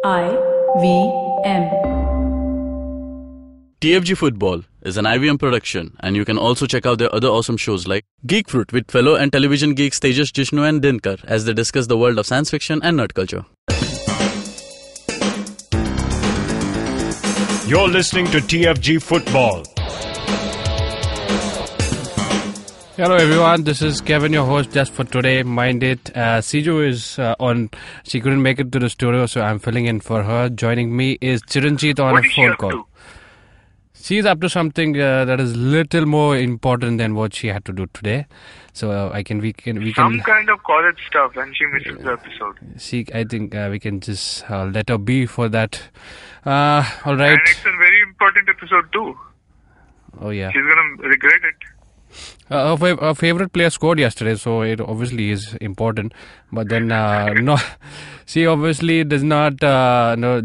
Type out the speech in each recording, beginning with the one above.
I-V-M. TFG Football is an IVM production, and you can also check out their other awesome shows like Geek Fruit with fellow and television geeks Tejas, Jishnu and Dinkar as they discuss the world of science fiction and nerd culture. You're listening to TFG Football. Hello everyone, this is Kevin, your host just for today. Mind it, Siju is on. She couldn't make it to the studio, so I'm filling in for her. Joining me is Chiranjit on a phone call. She's up to something that is little more important than what she had to do today. So we can some kind of college stuff, and she misses the episode. I think we can just let her be for that. All right. And it's a very important episode too. Oh yeah. She's gonna regret it. Her favorite player scored yesterday, so it obviously is important. But then, no, she obviously does not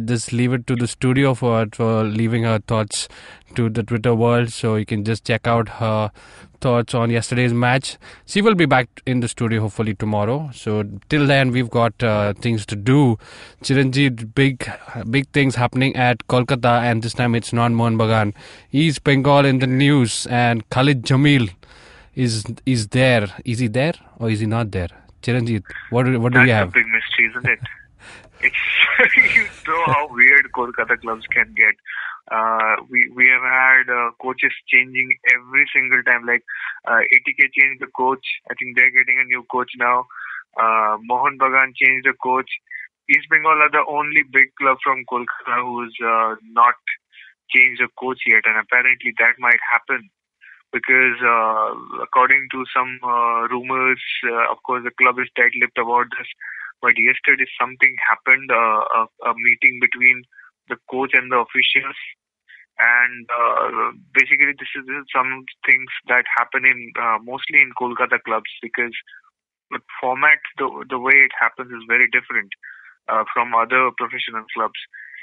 just leave it to the studio for leaving her thoughts to the Twitter world. So you can just check out her thoughts on yesterday's match. She will be back in the studio hopefully tomorrow. So till then, we've got things to do. Chiranjit, big things happening at Kolkata, and this time it's not Mohan Bagan. East Bengal in the news, and Khalid Jamil is there. Is he there or is he not there? Chiranjit, what do we have? That's a big mystery, isn't it? It's you know how weird Kolkata clubs can get. We have had coaches changing every single time. Like ATK changed the coach. I think they're getting a new coach now. Mohan Bagan changed the coach. East Bengal are the only big club from Kolkata who's not changed the coach yet, and apparently that might happen. Because according to some rumors, of course the club is tight-lipped about this, but yesterday something happened, a meeting between the coach and the officials, and basically this is some things that happen in mostly in Kolkata clubs, because the format, the way it happens is very different from other professional clubs.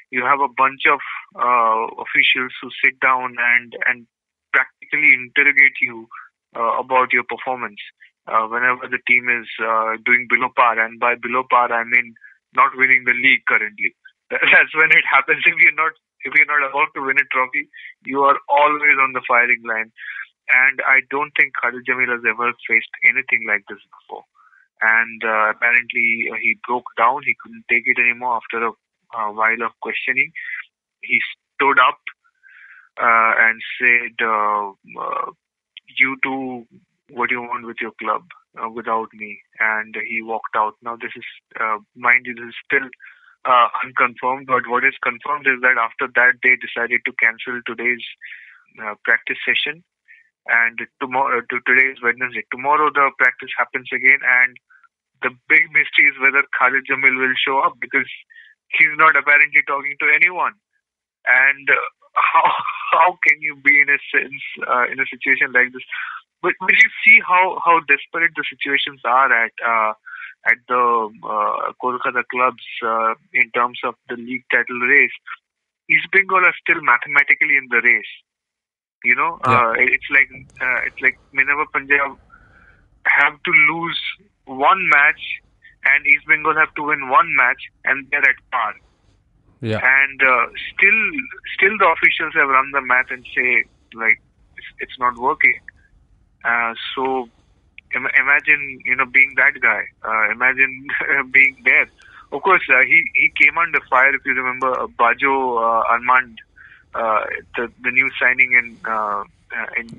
You have a bunch of officials who sit down and practically interrogate you about your performance whenever the team is doing below par, and by below par I mean not winning the league currently. That's when it happens. If you're not about to win a trophy, you are always on the firing line. And I don't think Khalid Jamil has ever faced anything like this before. And apparently he broke down. He couldn't take it anymore after a while of questioning. He stood up and said, you do what you want with your club without me, and he walked out. Now this is, mind you, this is still unconfirmed, but what is confirmed is that after that they decided to cancel today's practice session, and today is Wednesday. Tomorrow the practice happens again, and the big mystery is whether Khalid Jamil will show up, because he's not apparently talking to anyone. And how can you be in a sense in a situation like this? But you see how desperate the situations are at the Kolkata clubs in terms of the league title race. East Bengal are still mathematically in the race. You know, it's like whenever Punjab have to lose one match and East Bengal have to win one match, and they're at par. Yeah. And still the officials have run the math and say, like, it's not working. So imagine, being that guy. Imagine being there. Of course, he came under fire, if you remember, Bajo Armand, the new signing in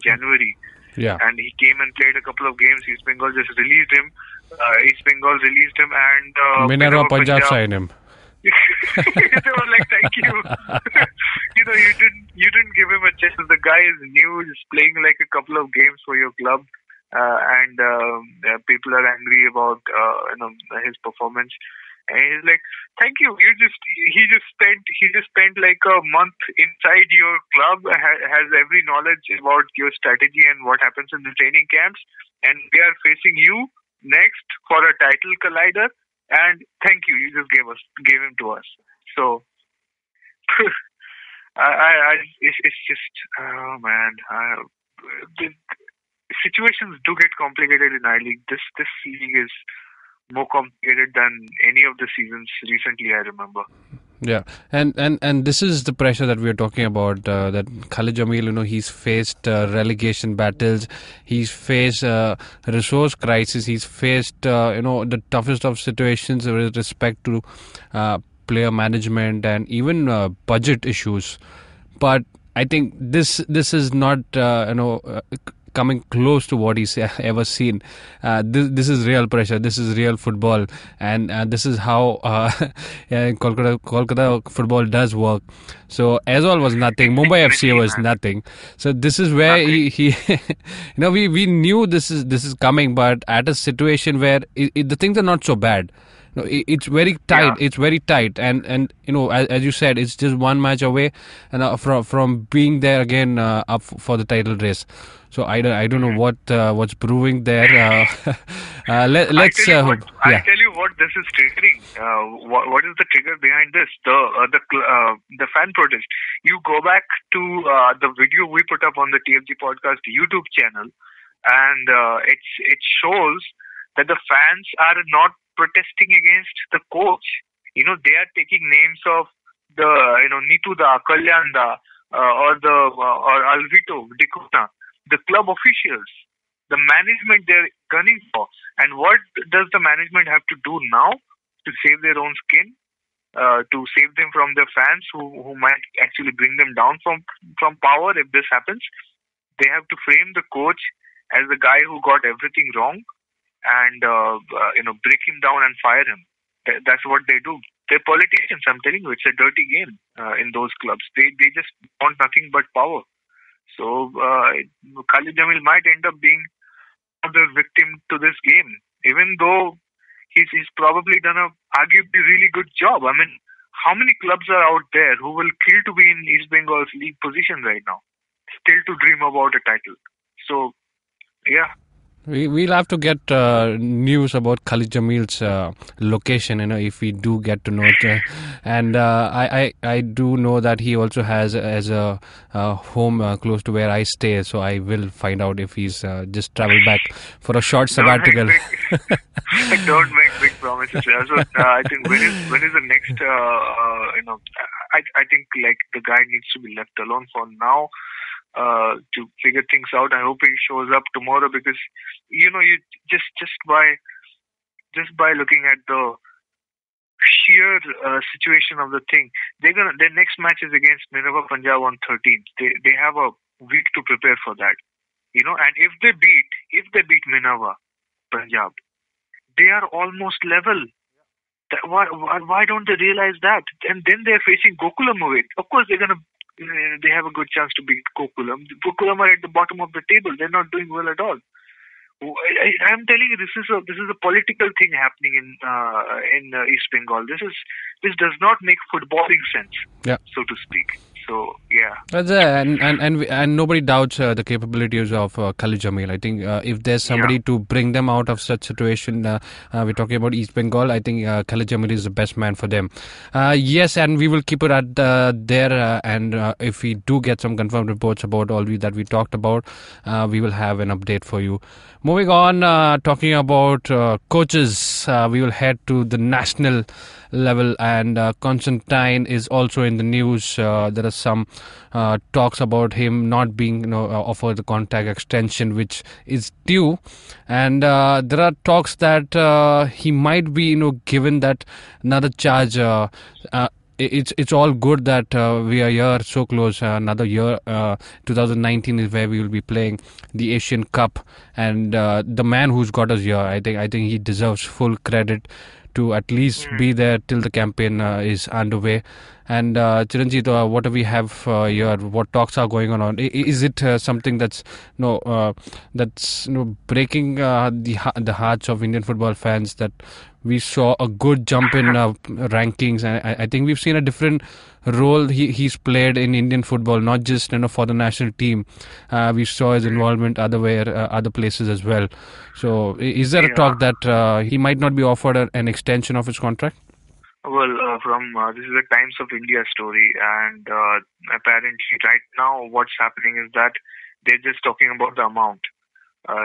January. Yeah. And he came and played a couple of games. East Bengal just released him. And Minerva Punjab signed him. They were like, thank you. You didn't give him a chance. The guy is new, he's playing like a couple of games for your club, and people are angry about his performance. And he's like, thank you. He just spent like a month inside your club, has every knowledge about your strategy and what happens in the training camps, and we are facing you next for a title collider. And thank you, you just gave him to us. So, it's just, oh man, the situations do get complicated in I-League. This league is more complicated than any of the seasons recently, I remember. Yeah, and this is the pressure that we are talking about. That Khalid Jamil, he's faced relegation battles, he's faced resource crisis, he's faced the toughest of situations with respect to player management and even budget issues. But I think this is not coming close to what he's ever seen. This is real pressure. This is real football, and this is how Kolkata football does work. So Aizawl was nothing. Mumbai FC was nothing. So this is where he we knew this is coming, but at a situation where the things are not so bad. No, it's very tight. Yeah. It's very tight, and as you said, it's just one match away, and from being there again up for the title race. So I don't know what's brewing there. Let's. I'll tell you what this is triggering. What is the trigger behind this? The fan protest. You go back to the video we put up on the TFG podcast YouTube channel, and it shows that the fans are not protesting against the coach. They are taking names of the Nitu da, Kalyan da, or Alvito, Dikuna, the club officials, the management they're gunning for. And what does the management have to do now to save their own skin, to save them from their fans who might actually bring them down from power if this happens? They have to frame the coach as the guy who got everything wrong, and break him down and fire him. That's what they do. They're politicians. I'm telling you, it's a dirty game in those clubs. They just want nothing but power. So Khalid Jamil might end up being the victim to this game, even though he's probably done a arguably really good job. I mean, how many clubs are out there who will kill to be in East Bengal's league position right now, still to dream about a title? So, yeah. We'll have to get news about Khalid Jamil's location, if we do get to know it. And I do know that he also has as a home close to where I stay, so I will find out if he's just traveled back for a short sabbatical. Don't make big promises. So I think when is the next? I think like the guy needs to be left alone for now. To figure things out. I hope he shows up tomorrow, because you just by looking at the sheer situation of the thing, their next match is against Minerva Punjab on 13th. They have a week to prepare for that, and if they beat Minerva Punjab, they are almost level. Why don't they realize that? And then they're facing Gokulam away. Of course, they have a good chance to beat Gokulam. Gokulam are at the bottom of the table. They're not doing well at all. I'm telling you, this is a political thing happening in East Bengal. This does not make footballing sense, so to speak. So yeah, and nobody doubts the capabilities of Khalid Jamil. I think if there's somebody to bring them out of such situation, we're talking about East Bengal. I think Khalid Jamil is the best man for them. Yes, and we will keep it at there. And if we do get some confirmed reports about all that we talked about, we will have an update for you. Moving on, talking about coaches, we will head to the national level, and Constantine is also in the news. There are some talks about him not being offered the contract extension which is due, and there are talks that he might be given that another charge. It's all good that we are here so close. Another year, 2019 is where we will be playing the Asian Cup, and the man who's got us here, I think he deserves full credit to at least be there till the campaign is underway. And Chiranjit, what do we have here? What talks are going on? Is it something that's breaking the hearts of Indian football fans, that we saw a good jump in rankings, and I think we've seen a different role he's played in Indian football, not just for the national team. We saw his involvement other places as well. So is there a talk that he might not be offered an extension of his contract? Well, this is a Times of India story, and apparently right now what's happening is that they're just talking about the amount.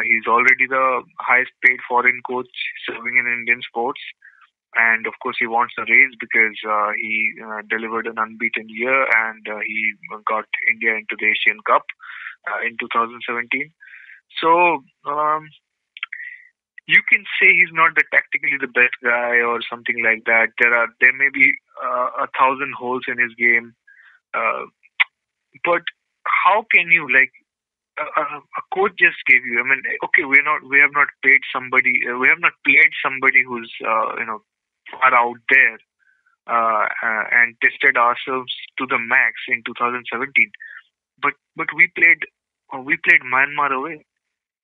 He's already the highest paid foreign coach serving in Indian sports. And of course, he wants a raise because he delivered an unbeaten year and he got India into the Asian Cup in 2017. So you can say he's not tactically the best guy or something like that. There may be 1,000 holes in his game, but how can you a coach just gave you? I mean, okay, we have not played somebody who's far out there and tested ourselves to the max in 2017. But we played Myanmar away.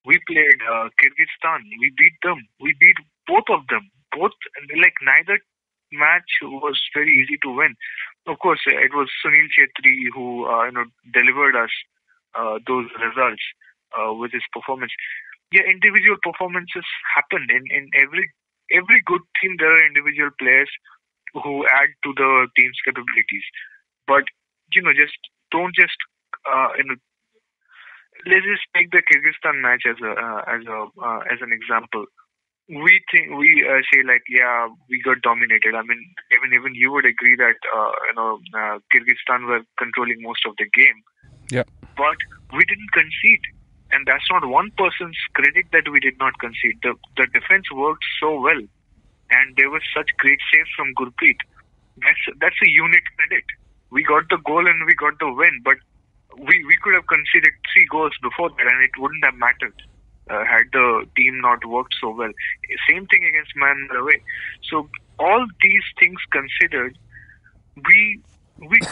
We played Kyrgyzstan. We beat them. We beat both of them. Neither match was very easy to win. Of course, it was Sunil Chhetri who delivered us those results with his performance. Yeah, individual performances happen in every good team. There are individual players who add to the team's capabilities. But let's just take the Kyrgyzstan match as an example. We say we got dominated. I mean, even you would agree that Kyrgyzstan were controlling most of the game. Yeah. But we didn't concede, and that's not one person's credit that we did not concede. The defense worked so well, and there was such great saves from Gurpreet. That's a unit credit. We got the goal and we got the win, but we could have conceded 3 goals before that, and it wouldn't have mattered had the team not worked so well. Same thing against Myanmar away. So all these things considered, we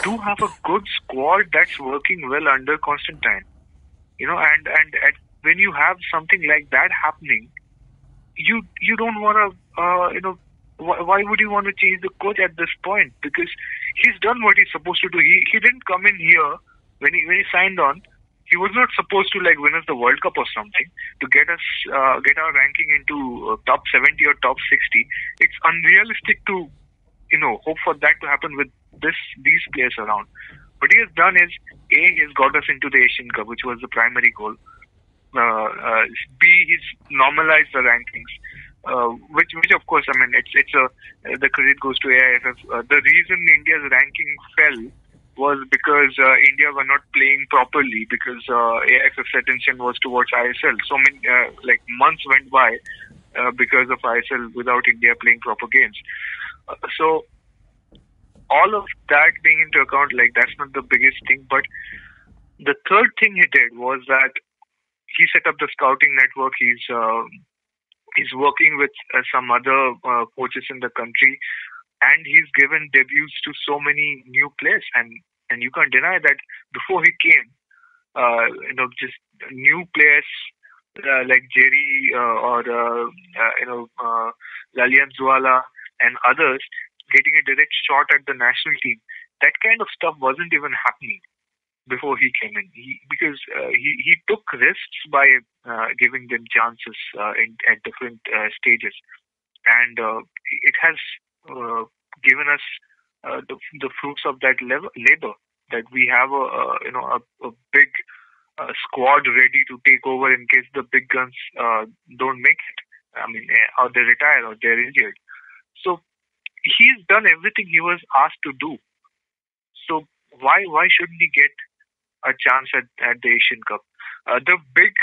do have a good squad that's working well under Constantine. When you have something like that happening, you don't want to. Why would you want to change the coach at this point? Because he's done what he's supposed to do. He didn't come in here when he signed on. He was not supposed to win us the World Cup or something to get our ranking into top 70 or top 60. It's unrealistic to hope for that to happen with these players around. What he has done is, A, he has got us into the Asian Cup, which was the primary goal. B, he's normalized the rankings, which of course, I mean, the credit goes to AIFF. The reason India's ranking fell was because India were not playing properly, because AIFF's attention was towards ISL. So many months went by because of ISL without India playing proper games. So all of that being into account, that's not the biggest thing. But the third thing he did was that he set up the scouting network. He's working with some other coaches in the country, and he's given debuts to so many new players. And you can't deny that before he came, just new players like Jerry or Lalian Zuala and others getting a direct shot at the national team. That kind of stuff wasn't even happening before he came in. Because he took risks by giving them chances at different stages, and it has given us the fruits of that labor. That we have a big squad ready to take over in case the big guns don't make it. I mean, or they retire or they're injured. So he's done everything he was asked to do. So why shouldn't he get a chance at the Asian Cup? The big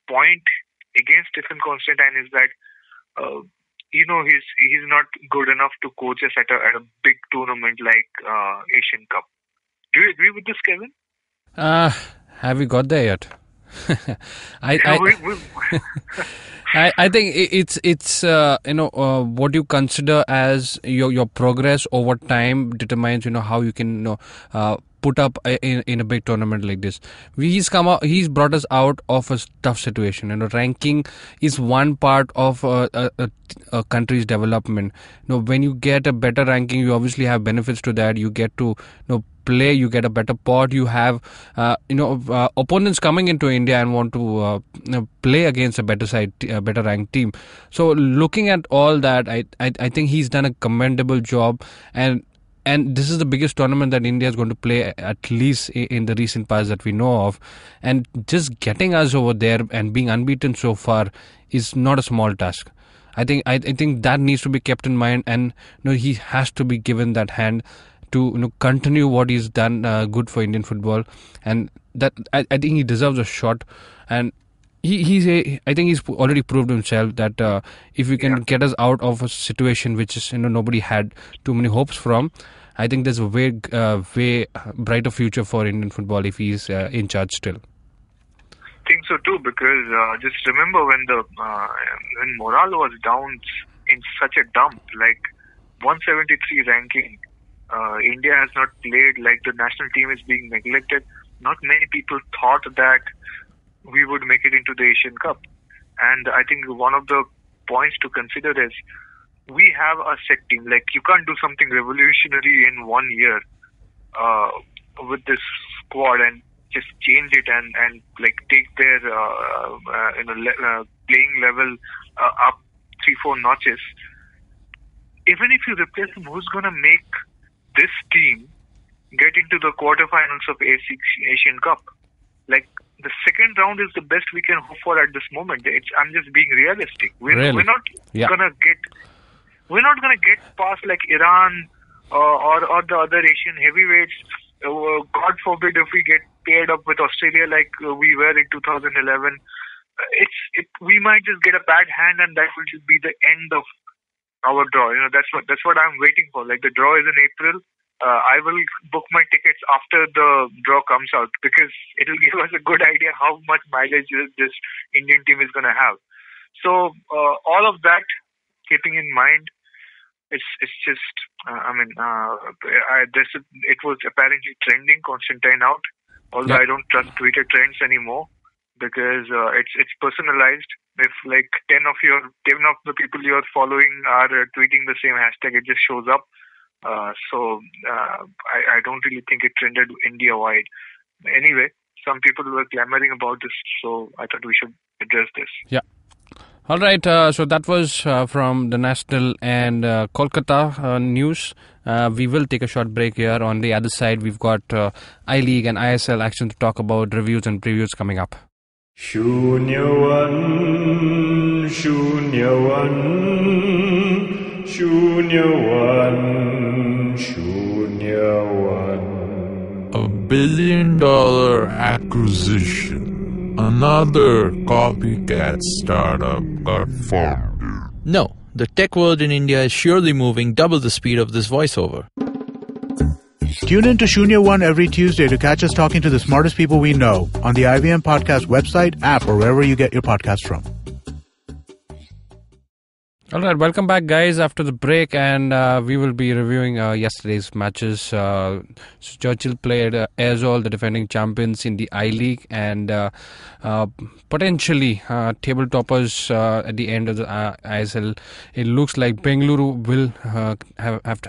point against Stephen Constantine is that he's not good enough to coach us at a big tournament like Asian Cup. Do you agree with this, Kevin? Have we got there yet? I think it's what you consider as your progress over time determines how you can put up in a big tournament like this. He's brought us out of a tough situation. Ranking is one part of a country's development. When you get a better ranking, you obviously have benefits to that. You get to play, you get a better pot, you have opponents coming into India and want to play against a better ranked team. So looking at all that, I think he's done a commendable job, and this is the biggest tournament that India is going to play, at least in the recent past that we know of, and just getting us over there and being unbeaten so far is not a small task. I think that needs to be kept in mind, and he has to be given that hand to continue what he's done good for Indian football, and that I think he deserves a shot. And I think he's already proved himself that if we can get us out of a situation which is nobody had too many hopes from, I think there's a way brighter future for Indian football if he's in charge still. I think so too, because just remember when morale was down in such a dump, like 173 ranking, India has not played, like the national team is being neglected. Not many people thought that we would make it into the Asian Cup. And I think one of the points to consider is we have a set team. Like, you can't do something revolutionary in 1 year with this squad and just change it and like take their playing level up 3-4 notches. Even if you replace them, who's going to make this team get into the quarterfinals of Asian Cup? Like, the second round is the best we can hope for at this moment. I'm just being realistic. We're not gonna get past like Iran or the other Asian heavyweights. God forbid if we get paired up with Australia like we were in 2011. We might just get a bad hand, and that will just be the end of our draw. That's what I'm waiting for. Like, the draw is in April. I will book my tickets after the draw comes out, because it will give us a good idea how much mileage this Indian team is going to have. So all of that, keeping in mind, it's just it was apparently trending, Constantine out. Although I don't trust Twitter trends anymore, because it's personalized. If like 10 of the people you're following are tweeting the same hashtag, it just shows up. So I don't really think it trended India-wide. Anyway, some people were clamoring about this, so I thought we should address this. Yeah. All right, so that was from the national and Kolkata news. We will take a short break here. On the other side, we've got I-League and ISL action to talk about, reviews and previews coming up. Shunyawan, Shunyawan, Shunyawan, Shunyawan. $1 billion acquisition. Another copycat startup got formed. No, the tech world in India is surely moving double the speed of this voiceover. Tune in to Shunya One every Tuesday to catch us talking to the smartest people we know on the IVM Podcast website, app, or wherever you get your podcasts from. All right, welcome back, guys, after the break, and we will be reviewing yesterday's matches. So Churchill played Airzol, the defending champions in the I-League, and potentially table toppers at the end of the ISL. It looks like Bengaluru will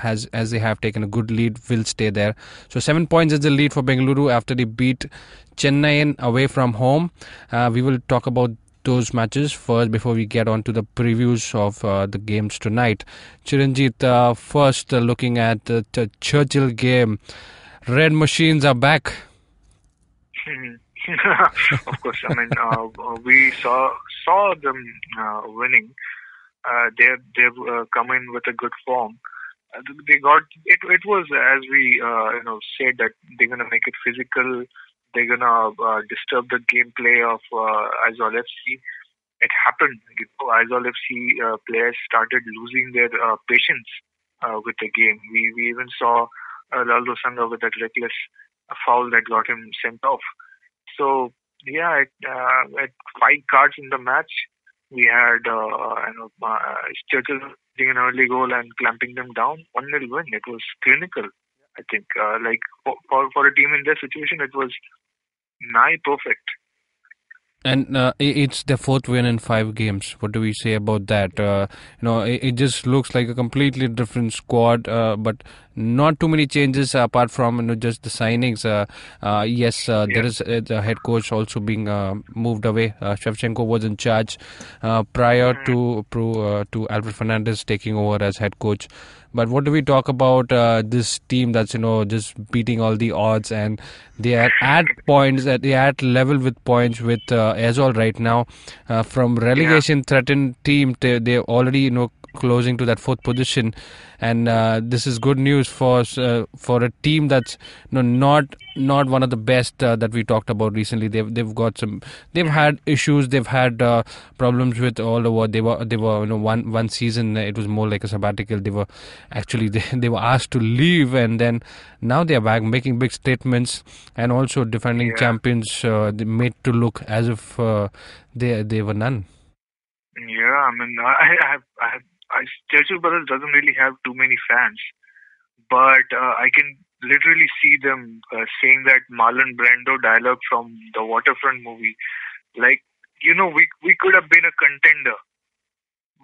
as they have taken a good lead, will stay there. So 7 points is the lead for Bengaluru after they beat Chennai away from home. We will talk about those matches first before we get on to the previews of the games tonight. Chiranjit, first looking at the Churchill game. Red Machines are back. Of course, I mean, we saw them winning. They've come in with a good form. They got it. It was, as we said, that they're gonna make it physical. They're gonna disturb the gameplay of Airzol FC. It happened. Airzol FC players started losing their patience with the game. We even saw Laldo Sangha with that reckless foul that got him sent off. So yeah, at 5 cards in the match, we had Churchill getting an early goal and clamping them down. 1-0 win. It was clinical. I think like for a team in their situation, it was nigh perfect. And it's their 4th win in 5 games. What do we say about that? It just looks like a completely different squad, but not too many changes apart from just the signings. There is the head coach also being moved away. Shevchenko was in charge prior to Alfred Fernandez taking over as head coach. But what do we talk about this team that's just beating all the odds, and they are at points, they are at level with points with Azol right now. From relegation threatened team, they're already closing to that fourth position, and this is good news for a team that's not one of the best that we talked about recently. They've had issues, they've had problems with all over. They were one season it was more like a sabbatical. They were actually they were asked to leave, and then now they are back making big statements, and also defending champions. They made to look as if they were none. Yeah, I mean, Chelsea Brothers doesn't really have too many fans, but I can literally see them saying that Marlon Brando dialogue from the Waterfront movie. Like, we could have been a contender.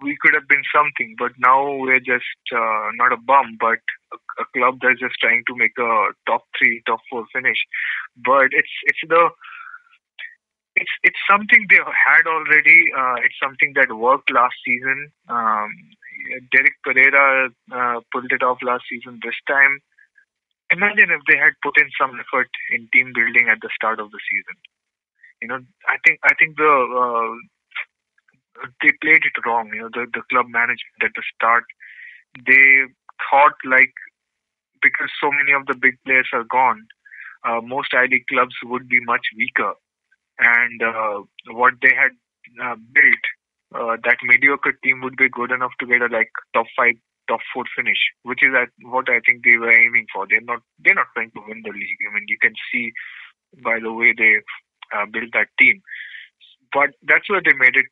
We could have been something, but now we're just not a bum, but a club that's just trying to make a top 3, top 4 finish. But it's something they had already. It's something that worked last season. Derek Pereira pulled it off last season. This time, imagine if they had put in some effort in team building at the start of the season. I think they played it wrong. The club management at the start, they thought because so many of the big players are gone, most I-League clubs would be much weaker. And what they had built, that mediocre team would be good enough to get a top 5, top 4 finish, which is what I think they were aiming for. They're not trying to win the league. I mean, you can see by the way they built that team. But that's where they made it.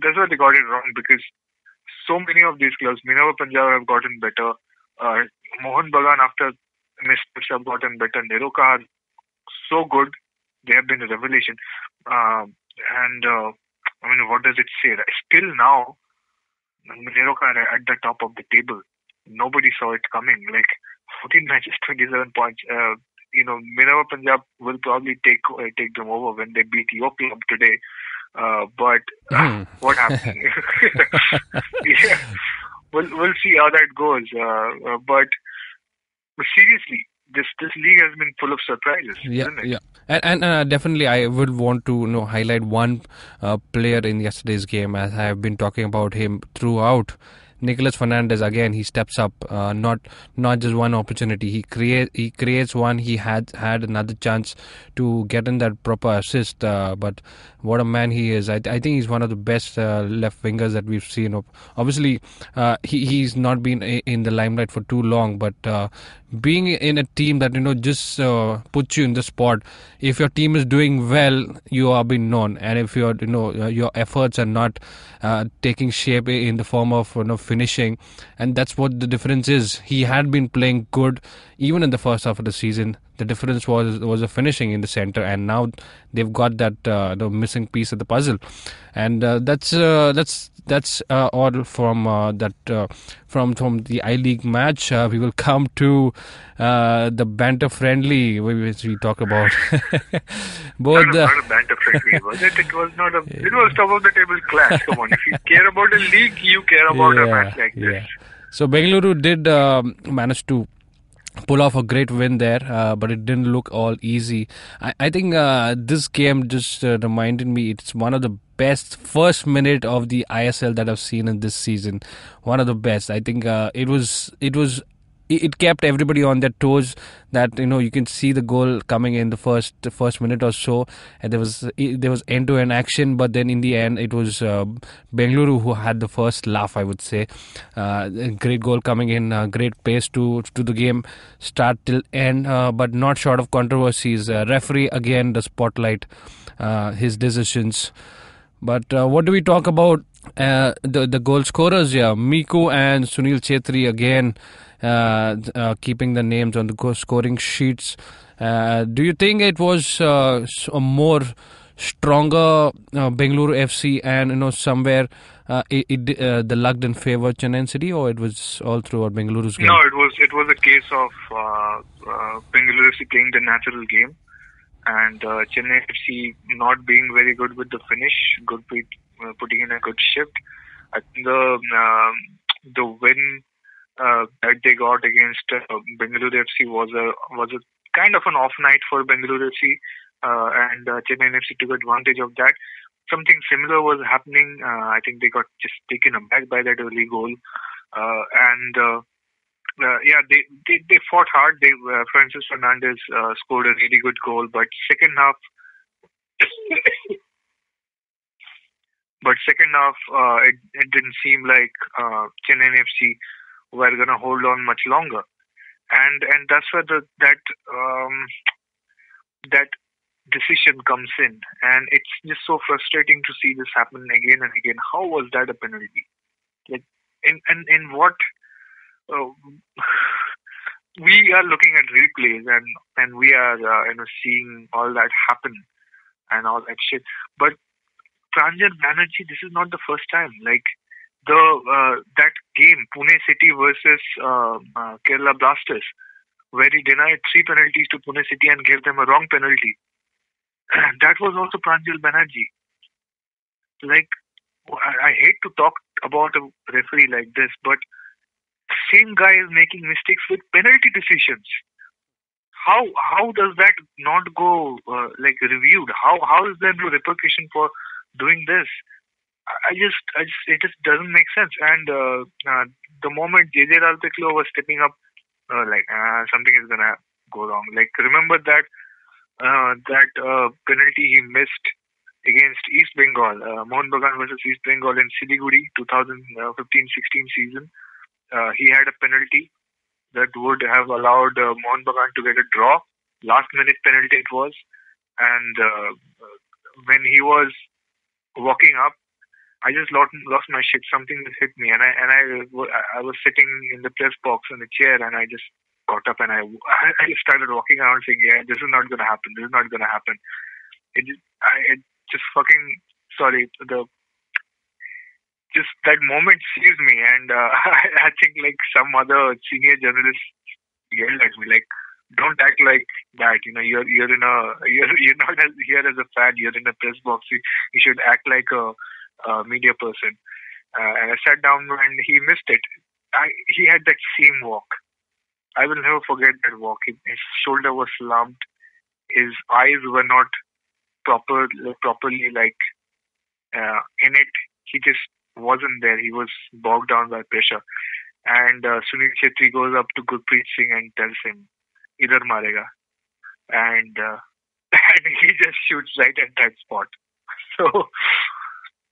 That's where they got it wrong, because so many of these clubs, Minerva Punjab have gotten better. Mohan Bagan after missteps have gotten better. Neroka are so good. They have been a revelation. I mean, what does it say? Still now, Neroka are at the top of the table. Nobody saw it coming. 14 matches, 27 points. Minerva Punjab will probably take them over when they beat your club today. But what happens? Yeah, we'll see how that goes. But seriously, this league has been full of surprises, isn't it? Yeah, and definitely I would want to highlight one player in yesterday's game, as I have been talking about him throughout. Nicolas Fernandez, again, he steps up. Not just one opportunity. He creates one. He had another chance to get in that proper assist. But what a man he is! I think he's one of the best left wingers that we've seen. Obviously, he's not been in the limelight for too long, but being in a team that just puts you in the spot. If your team is doing well, you are being known, and if your your efforts are not taking shape in the form of finishing, and that's what the difference is. He had been playing good even in the first half of the season. The difference was a finishing in the center, and now they've got that missing piece of the puzzle, and that's all from from the I-League match. We will come to the banter friendly, which we talk about. Both not a banter friendly, was it? It was not a. It was top of the table clash. Come on, if you care about a league, you care about a match like this. So Bengaluru did manage to pull off a great win there, but it didn't look all easy. I think this game just reminded me it's one of the best first minute of the ISL that I've seen in this season. One of the best. I think it kept everybody on their toes. That you can see the goal coming in the first minute or so, and there was end-to-end action. But then in the end, it was Bengaluru who had the first laugh, I would say. Great goal coming in, great pace to the game, start till end, but not short of controversies. Referee again, the spotlight, his decisions. But what do we talk about? The goal scorers? Yeah, Miku and Sunil Chetri again. Keeping the names on the scoring sheets. Do you think it was a more stronger Bengaluru FC, and somewhere the luck didn't favor Chennai City, or it was all throughout Bengaluru's game? No, it was a case of Bengaluru FC playing the natural game, and Chennai FC not being very good with the finish, putting in a good shift. I think the win that they got against Bengaluru FC was a kind of an off night for Bengaluru FC, and Chennai FC took advantage of that. Something similar was happening. I think they got just taken aback by that early goal, they fought hard. Francis Fernandez scored a really good goal, but second half, it didn't seem like Chennai FC were going to hold on much longer, and that's where that decision comes in, and it's just so frustrating to see this happen again and again. How was that a penalty? Like, in what? We are looking at replays and we are seeing all that happen and all that shit. But Pranjal Banerjee, this is not the first time. Like that game, Pune City versus Kerala Blasters, where he denied 3 penalties to Pune City and gave them a wrong penalty. That was also Pranjal Banerjee. Like, I hate to talk about a referee like this, but same guy is making mistakes with penalty decisions. How does that not go reviewed? How is there no repercussion for doing this? It just doesn't make sense. And the moment JJ Ralpiklo was stepping up, something is gonna go wrong. Like, remember that penalty he missed against East Bengal, Mohun Bagan versus East Bengal in Siliguri 2015-16 season. He had a penalty that would have allowed Mohun Bagan to get a draw. Last minute penalty it was, and when he was walking up, I just lost my shit. Something just hit me, and I was sitting in the press box on a chair, and I just got up and I just started walking around saying, "Yeah, this is not going to happen. This is not going to happen." Just that moment seized me, and I think like some other senior journalist yelled at me like, "Don't act like that. You're not here as a fan. You're in a press box. You should act like a media person." And I sat down and he missed it. He had that same walk. I will never forget that walk. His shoulder was slumped. His eyes were not properly in it. He just wasn't there. He was bogged down by pressure. And Sunil Chetri goes up to Gurpreet Singh and tells him, "Idhar marega," and he just shoots right at that spot. So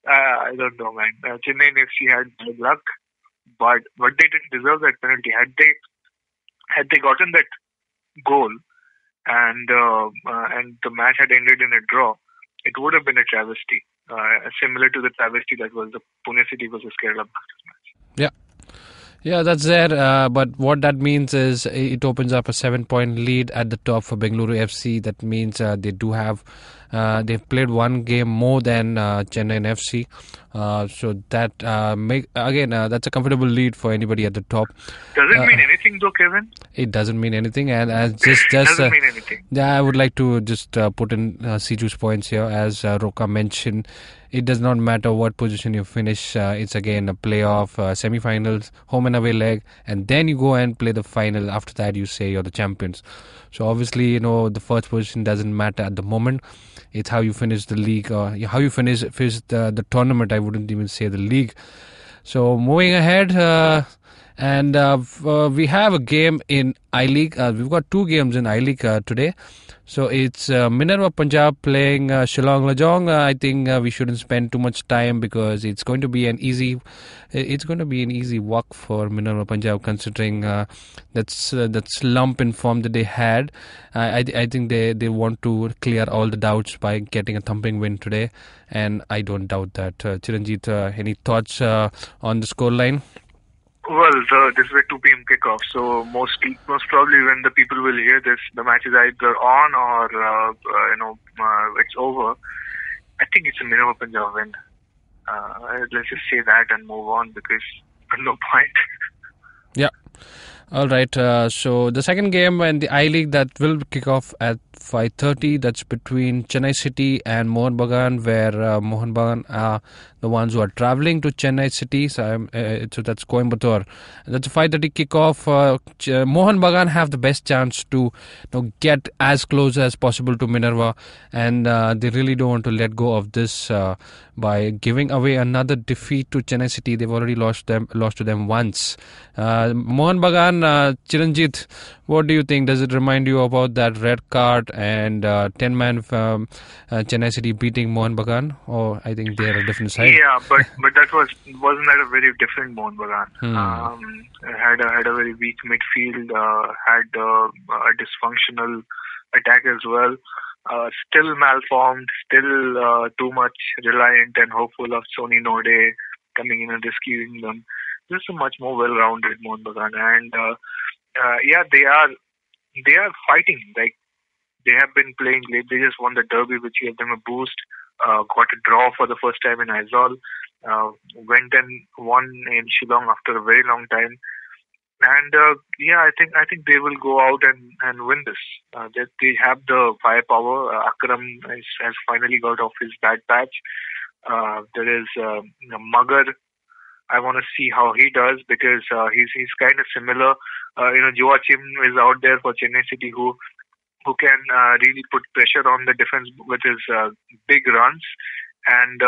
I don't know, man. Chennai FC had bad luck, but they didn't deserve that penalty. Had they gotten that goal and the match had ended in a draw, it would have been a travesty, similar to the travesty that was the Pune City versus Kerala Blasters match. Yeah, that's there. But what that means is it opens up a 7-point lead at the top for Bengaluru FC. That means they do have they've played one game more than Chennai FC. So that that's a comfortable lead for anybody at the top. Does it mean anything though, Kevin? It doesn't mean anything, and as just doesn't mean anything. Yeah, I would like to just put in Siju's points here. As Roka mentioned, it does not matter what position you finish. It's again a playoff, semi-finals, home and away leg, and then you go and play the final. After that, you say you're the champions. So obviously, the first position doesn't matter at the moment. It's how you finish the league, or how you finish the tournament. I wouldn't even say the league. So moving ahead, we have a game in I-League. We've got 2 games in I-League today. So it's Minerva Punjab playing Shillong Lajong. I think we shouldn't spend too much time because it's going to be an easy walk for Minerva Punjab, considering that slump in form that they had. I think they want to clear all the doubts by getting a thumping win today, and I don't doubt that. Chiranjit, any thoughts on the scoreline? Well, this is a 2 p.m. kickoff, so most probably when the people will hear this, the match is either on or it's over. I think it's a Minerva Punjab win. Let's just say that and move on because there's no point. Yeah. All right. So the second game in the I-League that will kick off at 5:30. That's between Chennai City and Mohun Bagan, where Mohun Bagan are the ones who are traveling to Chennai City. So that's Coimbatore. That's a 5:30 kickoff. Mohun Bagan have the best chance to get as close as possible to Minerva, and they really don't want to let go of this by giving away another defeat to Chennai City. They've already lost to them once. Mohun Bagan, Chiranjit, what do you think? Does it remind you about that red card and 10-man Chennai City beating Mohun Bagan? Or I think they're a different side. Yeah, but that wasn't that a very different Mohun Bagan. Had a very weak midfield, had a dysfunctional attack as well. Still malformed, still too much reliant and hopeful of Sony Node coming in and rescuing them. This is a much more well-rounded Mohun Bagan, and they are fighting. Like, they have been playing late. They just won the derby, which gave them a boost. Got a draw for the first time in Aizawl. Went and won in Shillong after a very long time. And I think they will go out and win this. They have the firepower. Akram has finally got off his bad patch. There is Magar. I want to see how he does, because he's kind of similar. Joachim is out there for Chennai City, who can really put pressure on the defense with his big runs, and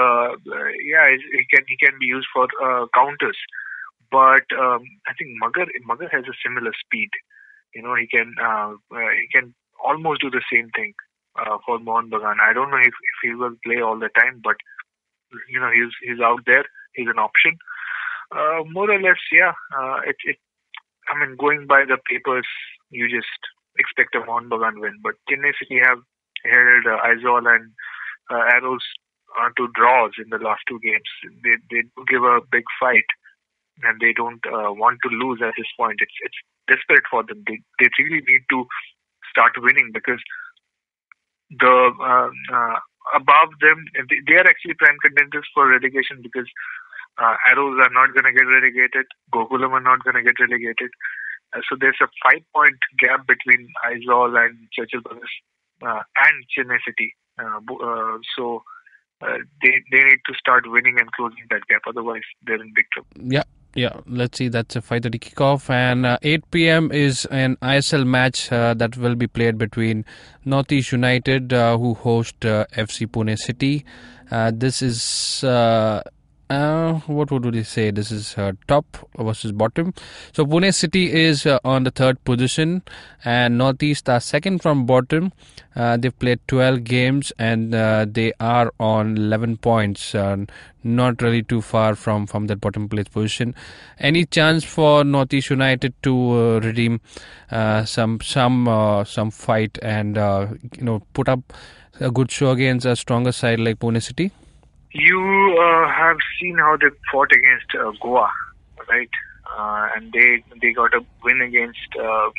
he can be used for counters. But I think Magar has a similar speed. He can almost do the same thing for Mohun Bagan. I don't know if he will play all the time, but he's out there. He's an option. More or less, going by the papers, you just expect a Mohun Bagan win. But Chennai City have held Aizawl and Arrows to draws in the last two games. They give a big fight, and they don't want to lose at this point. It's desperate for them. They really need to start winning, because the above them, they are actually prime contenders for relegation, because Arrows are not going to get relegated. Gokulam are not going to get relegated. So there's a 5-point gap between Aizawl and Churchill Brothers and Chennai City. So they need to start winning and closing that gap. Otherwise, they're in big trouble. Yeah. Let's see. That's a 5:30 kickoff, and 8 p.m. is an ISL match that will be played between Northeast United, who host FC Pune City. This is what would we say? This is top versus bottom. So Pune City is on the third position, and Northeast are second from bottom. They've played 12 games, and they are on 11 points. Not really too far from that bottom place position. Any chance for Northeast United to redeem some fight and put up a good show against a stronger side like Pune City? You have seen how they fought against Goa, right? And they got a win against I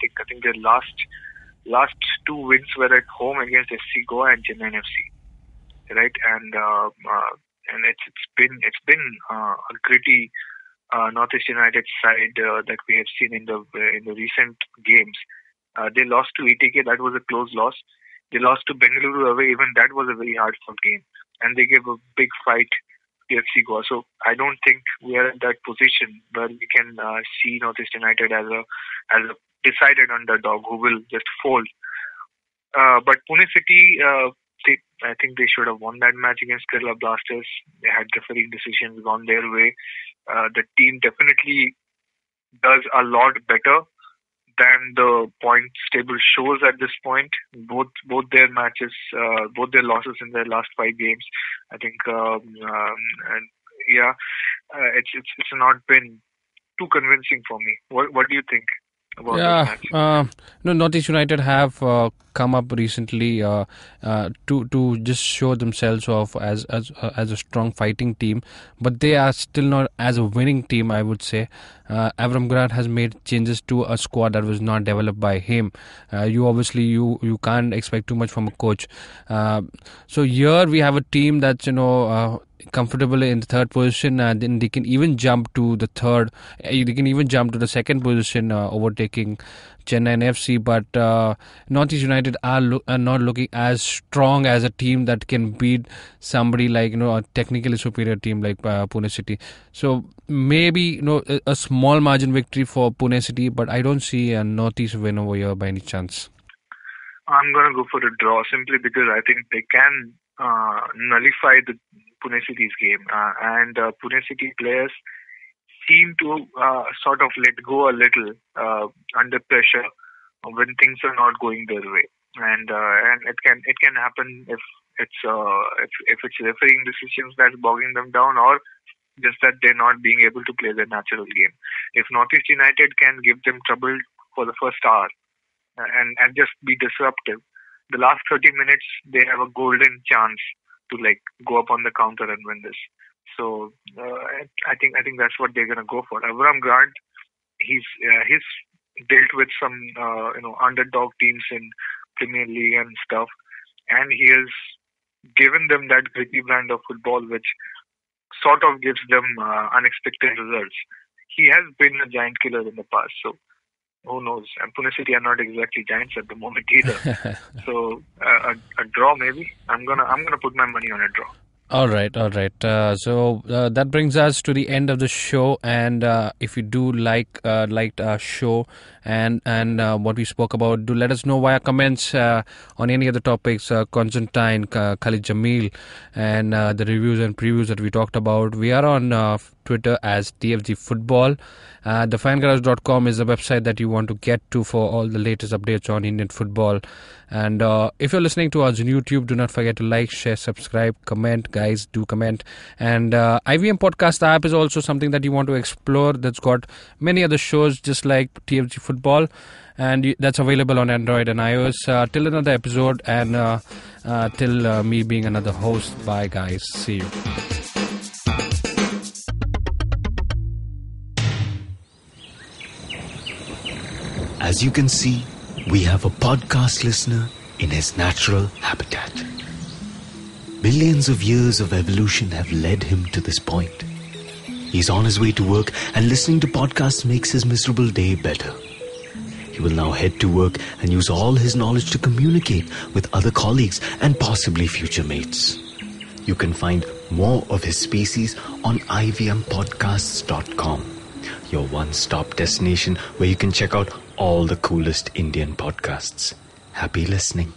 think their last two wins were at home against FC Goa and Chennai FC, right? And it's been a gritty Northeast United side that we have seen in the recent games. They lost to ETK. That was a close loss. They lost to Bengaluru away. Even that was a very hard-fought game. And they gave a big fight to FC Goa. So I don't think we are in that position where we can see Northeast United as a decided underdog who will just fold. But Pune City, I think they should have won that match against Kerala Blasters. They had refereeing decisions gone their way. The team definitely does a lot better than the points table shows at this point. Both their matches, both their losses in their last 5 games, I think, it's not been too convincing for me. What do you think about this match? Northeast United have come up recently to just show themselves off as a strong fighting team, but they are still not as a winning team, I would say. Avram Grant has made changes to a squad that was not developed by him. You can't expect too much from a coach. So here we have a team that's comfortable in the third position. Then they can even jump to the third. They can even jump to the second position, overtaking Chennai FC. But Northeast United are not looking as strong as a team that can beat somebody like a technically superior team like Pune City. So maybe a small margin victory for Pune City, but I don't see a Northeast win over here by any chance. I'm going to go for a draw simply because I think they can nullify the Pune City's game. And Pune City players seem to sort of let go a little under pressure when things are not going their way. And it can happen if it's refereeing decisions that's bogging them down, or just that they're not being able to play their natural game. If Northeast United can give them trouble for the first hour, and just be disruptive, the last 30 minutes they have a golden chance to go up on the counter and win this. So I think that's what they're gonna go for. Avram Grant, he's dealt with some underdog teams in Premier League and stuff, and he has given them that gritty brand of football which sort of gives them unexpected results. He has been a giant killer in the past, so who knows? And Pune City are not exactly giants at the moment either. So a draw maybe. I'm gonna put my money on a draw. All right. So that brings us to the end of the show. And if you do liked our show and what we spoke about, do let us know via comments on any other topics. Constantine, Khalid, Jamil, and the reviews and previews that we talked about. We are on Twitter as TFG Football. Thefangarage.com is the website that you want to get to for all the latest updates on Indian football. And if you're listening to us on YouTube, do not forget to like, share, subscribe, comment. Guys, do comment. And IVM Podcast app is also something that you want to explore. That's got many other shows just like TFG Football. And that's available on Android and iOS. Till another episode, and till me being another host. Bye, guys. See you. As you can see, we have a podcast listener in his natural habitat. Millions of years of evolution have led him to this point. He's on his way to work, and listening to podcasts makes his miserable day better. He will now head to work and use all his knowledge to communicate with other colleagues and possibly future mates. You can find more of his species on ivmpodcasts.com, your one-stop destination where you can check out all the coolest Indian podcasts. Happy listening.